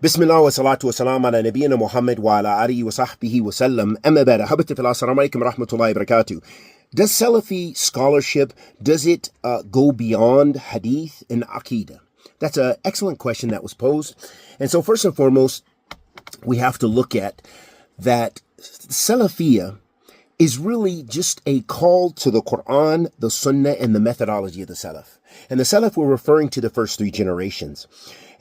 Bismillah wa salatu wa salam ala nabiyyina Muhammad wa ala alihi wa sahbihi wa sallam. Amma ba'da. Habibti fillah, assalamu alaikum wa rahmatullahi wa barakatuh. Does Salafi scholarship, does it go beyond Hadith and Aqeedah? That's an excellent question that was posed. And so first and foremost, we have to look at that Salafiyah is really just a call to the Quran, the Sunnah, and the methodology of the Salaf. And the Salaf were referring to the first three generations.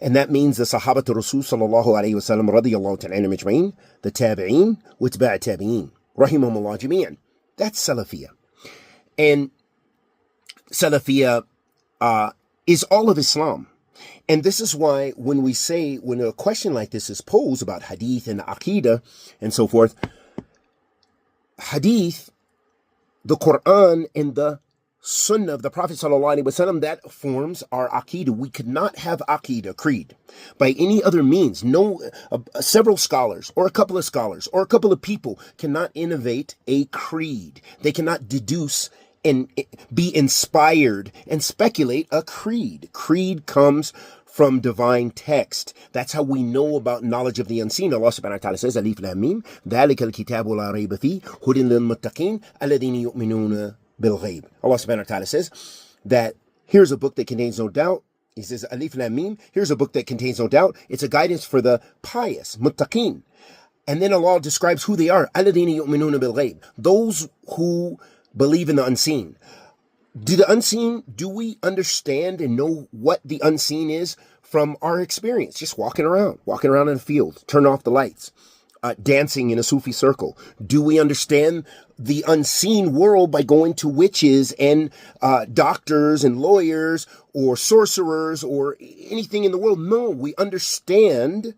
And that means the Sahaba to Rasul sallallahu alayhi wa sallam radiyallahu ta'ala majma'in, the Tabi'een, Witba' Tabi'een, rahimahumullah jami'an. That's Salafiyah. And Salafiyah is all of Islam. And this is why when a question like this is posed about Hadith and Aqeedah and so forth, Hadith, the Quran, and the Sunnah of the Prophet ﷺ, that forms our Aqeedah. We could not have Aqeedah, creed, by any other means. Several scholars, or a couple of scholars, or a couple of people cannot innovate a creed. They cannot deduce and be inspired and speculate a creed. Creed comes from divine text. That's how we know about knowledge of the unseen. Allah subhanahu wa ta'ala says, Alif Lam Mim, ذَلِكَ الْكِتَابُ لَا رَيْبَ فِيهِ هُدًى لِلْمُتَّقِينَ الَّذِينَ يُؤْمِنُونَ بِالْغَيْبِ. Allah subhanahu wa ta'ala says that here's a book that contains no doubt. He says, Alif Lam Mim, here's a book that contains no doubt. It's a guidance for the pious, muttaqin. And then Allah describes who they are. الَّذِينَ يُؤْمِنُونَ بِالْغَيْبِ. Those who believe in the unseen. Do we understand and know what the unseen is from our experience? Just walking around in a field, turn off the lights, dancing in a Sufi circle. Do we understand the unseen world by going to witches and doctors and lawyers or sorcerers or anything in the world? No, we understand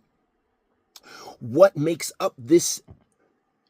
what makes up this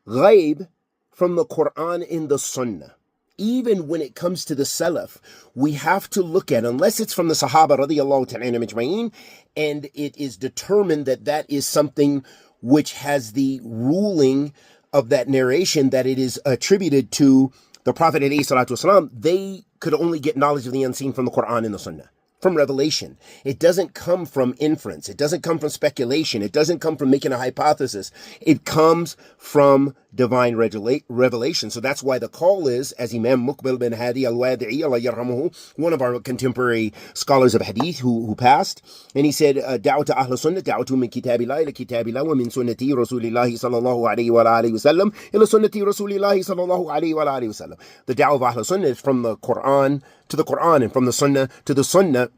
ghaib from the Quran and the Sunnah. Even when it comes to the Salaf, we have to look at, unless it's from the Sahaba radiyallahu ta'ala majma'in, and it is determined that that is something which has the ruling of that narration, that it is attributed to the Prophet alayhi salatu wasalam, they could only get knowledge of the unseen from the Quran and the Sunnah, from revelation. It doesn't come from inference. It doesn't come from speculation. It doesn't come from making a hypothesis. It comes from divine revelation. So that's why the call is, as Imam Muqbil bin Hadi al-Wadi'i, Allah yarhamuhu, one of our contemporary scholars of hadith who passed, and he said, Da'watu Ahl Sunnah, da'watu min kitabillah ila kitabillah wa min sunnati Rasulillahi sallallahu alayhi wa alihi wa sallam ila sunnati Rasulillahi sallallahu alayhi wa alihi wa sallam. The da'wah of Ahl Sunnah is from the Quran to the Quran, and from the Sunnah to the Sunnah.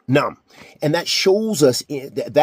Naam. And that shows us that